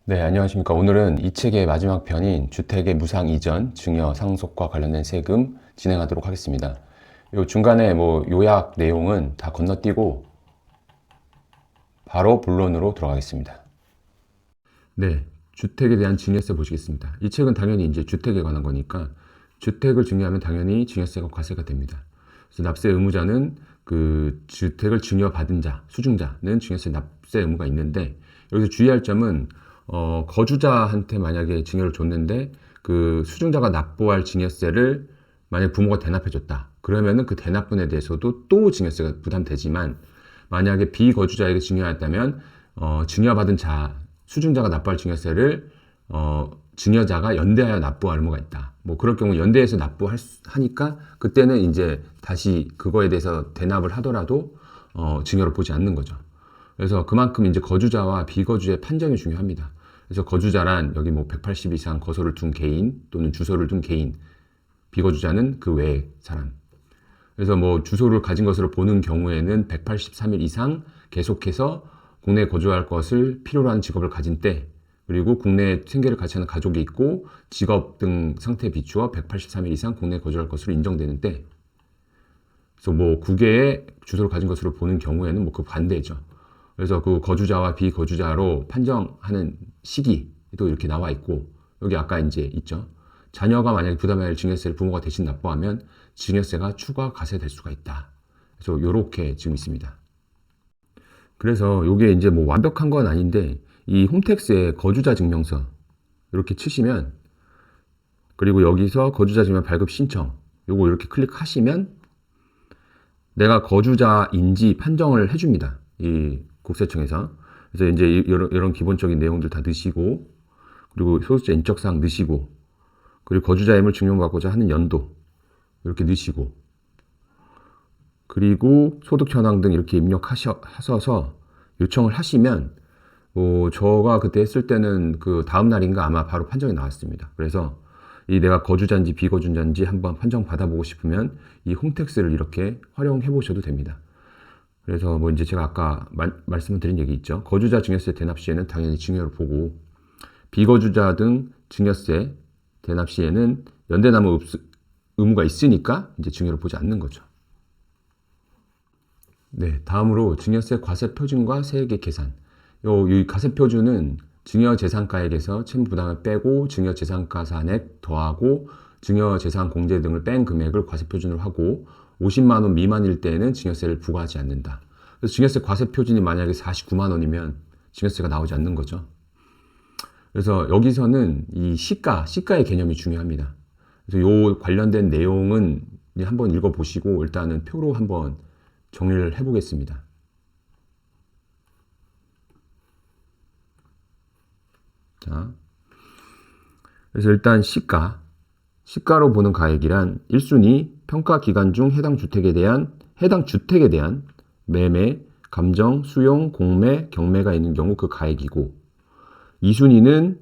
네, 안녕하십니까. 오늘은 이 책의 마지막 편인 주택의 무상 이전, 증여, 상속과 관련된 세금 진행하도록 하겠습니다. 요 중간에 요약 내용은 다 건너뛰고 바로 본론으로 들어가겠습니다. 네, 주택에 대한 증여세 보시겠습니다. 이 책은 당연히 이제 주택에 관한 거니까 주택을 증여하면 당연히 증여세가 과세가 됩니다. 그래서 납세 의무자는 그 주택을 증여받은 자, 수증자는 증여세 납세 의무가 있는데 여기서 주의할 점은 거주자한테 만약에 증여를 줬는데 그 수증자가 납부할 증여세를 만약 부모가 대납해줬다. 그러면은 그 대납분에 대해서도 또 증여세가 부담되지만 만약에 비거주자에게 증여했다면 증여받은 자, 수증자가 납부할 증여세를 증여자가 연대하여 납부할 의무가 있다. 뭐 그럴 경우 연대해서 납부하니까 그때는 이제 다시 그거에 대해서 대납을 하더라도 증여를 보지 않는 거죠. 그래서 그만큼 이제 거주자와 비거주자의 판정이 중요합니다. 그래서 거주자란 여기 180 이상 거소를 둔 개인 또는 주소를 둔 개인, 비거주자는 그 외의 사람. 그래서 주소를 가진 것으로 보는 경우에는 183일 이상 계속해서 국내에 거주할 것을 필요로 하는 직업을 가진 때, 그리고 국내에 생계를 같이 하는 가족이 있고 직업 등 상태에 비추어 183일 이상 국내에 거주할 것으로 인정되는 때, 그래서 국외에 주소를 가진 것으로 보는 경우에는 그 반대죠. 그래서 그 거주자와 비거주자로 판정하는 시기도 이렇게 나와 있고, 여기 아까 이제 있죠. 자녀가 만약에 부담해야 할 증여세를 부모가 대신 납부하면 증여세가 추가 과세될 수가 있다. 그래서 요렇게 지금 있습니다. 그래서 요게 이제 완벽한 건 아닌데, 이 홈택스에 거주자 증명서 이렇게 치시면, 그리고 여기서 거주자 증명 발급 신청 요거 이렇게 클릭하시면 내가 거주자인지 판정을 해줍니다. 이 국세청에서. 그래서 이제 이런 기본적인 내용들 다 넣으시고, 그리고 소득세 인적사항 넣으시고, 그리고 거주자임을 증명받고자 하는 연도 이렇게 넣으시고, 그리고 소득 현황 등 이렇게 입력하셔서 요청을 하시면, 저가 그때 했을 때는 그 다음 날인가 아마 바로 판정이 나왔습니다. 그래서 이 내가 거주자인지 비거주자인지 한번 판정 받아보고 싶으면 이 홈택스를 이렇게 활용해 보셔도 됩니다. 그래서 이제 제가 아까 말씀을 드린 얘기 있죠. 거주자 증여세 대납 시에는 당연히 증여를 보고, 비거주자 등 증여세 대납 시에는 연대납부 의무가 있으니까 이제 증여를 보지 않는 거죠. 네, 다음으로 증여세 과세 표준과 세액의 계산. 이 과세 표준은 증여재산가액에서 채무 부담을 빼고 증여재산가산액 더하고 증여재산 공제 등을 뺀 금액을 과세 표준으로 하고, 50만 원 미만일 때에는 증여세를 부과하지 않는다. 그래서 증여세 과세 표준이 만약에 49만 원이면 증여세가 나오지 않는 거죠. 그래서 여기서는 이 시가의 개념이 중요합니다. 그래서 요 관련된 내용은 한번 읽어보시고 일단은 표로 한번 정리를 해보겠습니다. 자, 그래서 일단 시가로 보는 가액이란 1순위 평가 기간 중 해당 주택에 대한 매매, 감정, 수용, 공매, 경매가 있는 경우 그 가액이고, 2순위는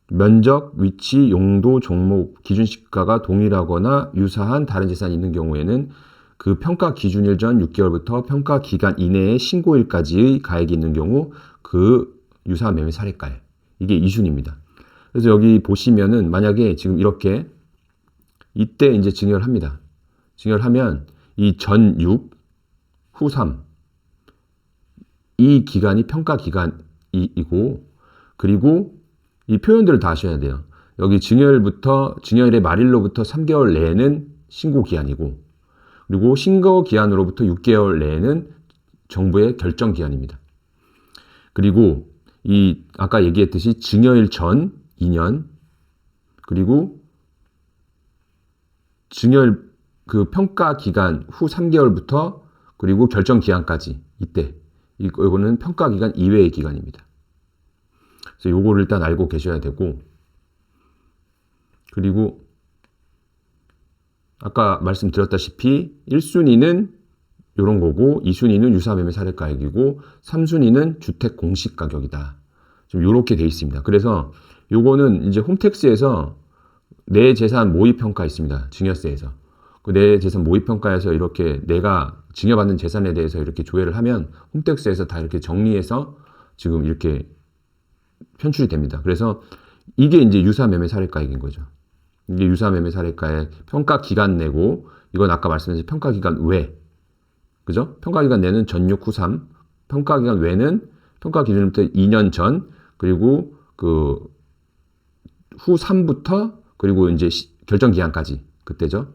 면적, 위치, 용도, 종목, 기준 시가가 동일하거나 유사한 다른 재산이 있는 경우에는 그 평가 기준일 전 6개월부터 평가 기간 이내의 신고일까지의 가액이 있는 경우 그 유사한 매매 사례가액, 이게 2순위입니다. 그래서 여기 보시면은 만약에 지금 이렇게 이때 이제 증여를 합니다. 증여를 하면 이 전 6, 후 3, 이 기간이 평가 기간이고, 그리고 이 표현들을 다 하셔야 돼요. 여기 증여일의 말일로부터 3개월 내에는 신고 기한이고, 그리고 신고 기한으로부터 6개월 내에는 정부의 결정 기한입니다. 그리고 이 아까 얘기했듯이 증여일 전 2년, 그리고 증여일 그 평가 기간 후 3개월부터 그리고 결정 기한까지, 이거는 평가 기간 이외의 기간입니다. 그래서 요거를 일단 알고 계셔야 되고, 그리고 아까 말씀드렸다시피 1순위는 요런 거고, 2순위는 유사매매 사례가액이고, 3순위는 주택 공시가격이다. 좀 요렇게 돼 있습니다. 그래서 요거는 이제 홈택스에서 내 재산 모의평가 있습니다. 증여세에서. 그 내 재산 모의평가에서 이렇게 내가 증여받는 재산에 대해서 이렇게 조회를 하면 홈택스에서 다 이렇게 정리해서 지금 이렇게 편출이 됩니다. 그래서 이게 이제 유사매매 사례가액인 거죠. 이게 유사매매 사례가액 평가 기간 내고, 이건 아까 말씀드린 평가 기간 외, 그죠? 평가 기간 내는 전육 후 3, 평가 기간 외는 평가 기준부터 2년 전, 그리고 그 후 3부터, 그리고 이제 결정 기한까지 그때죠.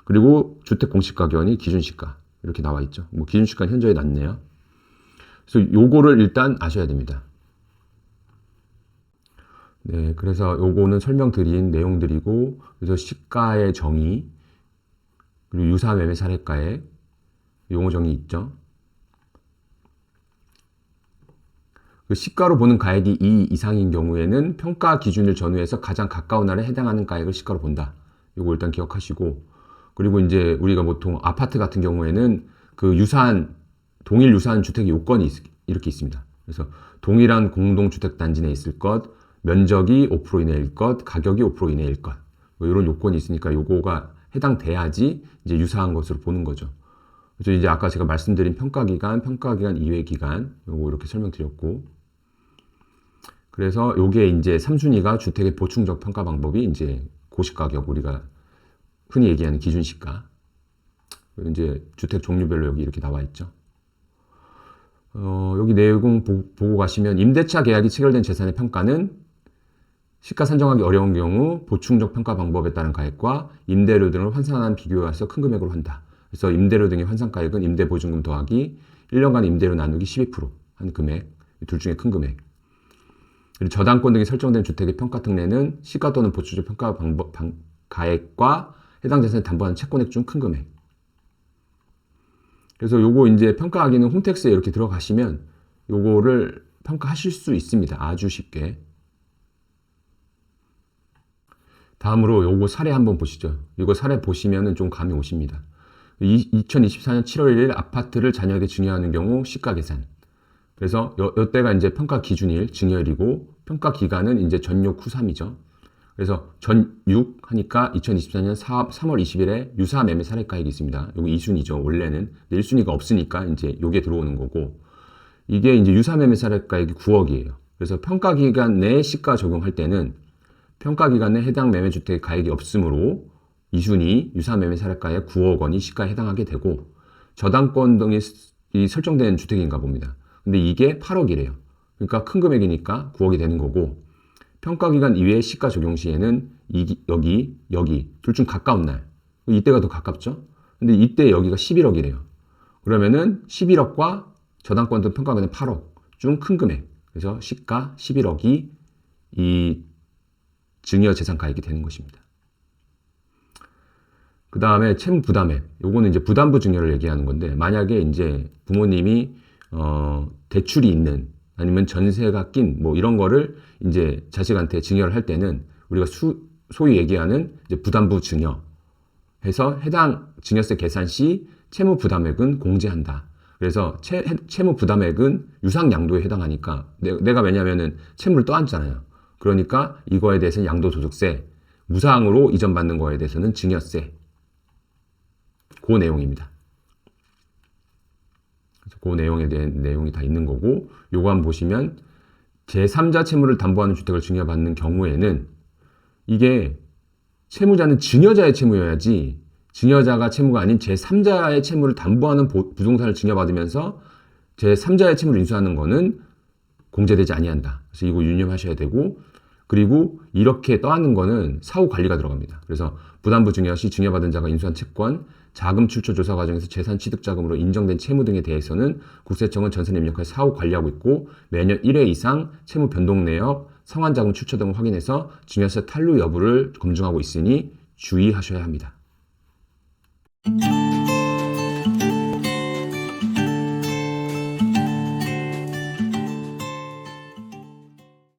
그리고 주택 공시가격이 기준시가 이렇게 나와 있죠. 뭐 기준시가 현저히 낮네요. 그래서 요거를 일단 아셔야 됩니다. 네, 그래서 요거는 설명드린 내용들이고, 그래서 시가의 정의, 그리고 유사매매 사례가액 용어 정의 있죠. 그 시가로 보는 가액이 2 이상인 경우에는 평가 기준을 전후해서 가장 가까운 날에 해당하는 가액을 시가로 본다. 요거 일단 기억하시고, 그리고 이제 우리가 보통 아파트 같은 경우에는 그 동일 유사한 주택의 요건이 이렇게 있습니다. 그래서 동일한 공동주택단지 내에 있을 것, 면적이 5% 이내일 것, 가격이 5% 이내일 것, 뭐 이런 요건이 있으니까 요거가 해당돼야지 이제 유사한 것으로 보는 거죠. 그래서 이제 아까 제가 말씀드린 평가기간 이외 기간, 요거 이렇게 설명드렸고, 그래서 요게 이제 3순위가 주택의 보충적 평가 방법이 이제 고시가격, 우리가 흔히 얘기하는 기준시가. 이제 주택 종류별로 여기 이렇게 나와 있죠. 여기 내용 보고 가시면, 임대차 계약이 체결된 재산의 평가는 시가 산정하기 어려운 경우 보충적 평가 방법에 따른 가액과 임대료 등을 환산한 비교해서 큰 금액으로 한다. 그래서 임대료 등의 환산가액은 임대보증금 더하기 1년간 임대료 나누기 12%한 금액, 둘 중에 큰 금액. 그리고 저당권 등이 설정된 주택의 평가 특례는 시가 또는 보충적 평가 방법 가액과 해당 재산을 담보하는 채권액 중 큰 금액. 그래서 요거 이제 평가하기는 홈택스에 이렇게 들어가시면 요거를 평가하실 수 있습니다. 아주 쉽게. 다음으로 요거 사례 한번 보시죠. 이거 사례 보시면은 좀 감이 오십니다. 2024년 7월 1일 아파트를 자녀에게 증여하는 경우 시가 계산. 그래서 요때가 이제 평가 기준일 증여일이고, 평가 기간은 이제 전육 후 3이죠. 그래서 전육 하니까 2024년 3월 20일에 유사 매매 사례가액이 있습니다. 요거 2순위죠. 원래는. 1순위가 없으니까 이제 요게 들어오는 거고, 이게 이제 유사 매매 사례가액이 9억이에요. 그래서 평가 기간 내 시가 적용할 때는 평가 기간 내 해당 매매주택 가액이 없으므로 2순위 유사 매매 사례가액 9억 원이 시가에 해당하게 되고, 저당권 등이 설정된 주택인가 봅니다. 근데 이게 8억이래요. 그러니까 큰 금액이니까 9억이 되는 거고, 평가기간 이외의 시가 적용 시에는 여기 둘 중 가까운 날, 이때가 더 가깝죠? 근데 이때 여기가 11억이래요. 그러면은 11억과 저당권 등 평가기간 8억 중 큰 금액, 그래서 시가 11억이 이 증여 재산 가액이 되는 것입니다. 그 다음에 채무 부담액, 요거는 이제 부담부 증여를 얘기하는 건데, 만약에 이제 부모님이 대출이 있는, 아니면 전세가 낀 뭐 이런 거를 이제 자식한테 증여를 할 때는 우리가 소위 얘기하는 이제 부담부 증여 해서 해당 증여세 계산 시 채무 부담액은 공제한다. 그래서 채무 부담액은 유상 양도에 해당하니까, 내가 왜냐면은 채무를 떠안잖아요. 그러니까 이거에 대해서는 양도소득세, 무상으로 이전받는 거에 대해서는 증여세. 그 내용입니다. 그 내용에 대한 내용이 다 있는 거고, 요거 한번 보시면 제3자 채무를 담보하는 주택을 증여받는 경우에는 이게 채무자는 증여자의 채무여야지, 증여자가 채무가 아닌 제3자의 채무를 담보하는 부동산을 증여받으면서 제3자의 채무를 인수하는 거는 공제되지 아니한다. 그래서 이거 유념하셔야 되고, 그리고 이렇게 떠안는 거는 사후 관리가 들어갑니다. 그래서 부담부 증여 시 증여받은 자가 인수한 채권, 자금 출처 조사 과정에서 재산 취득 자금으로 인정된 채무 등에 대해서는 국세청은 전세를 입력해 사후 관리하고 있고, 매년 1회 이상 채무 변동 내역, 상환 자금 출처 등을 확인해서 증여세 탄루 여부를 검증하고 있으니 주의하셔야 합니다.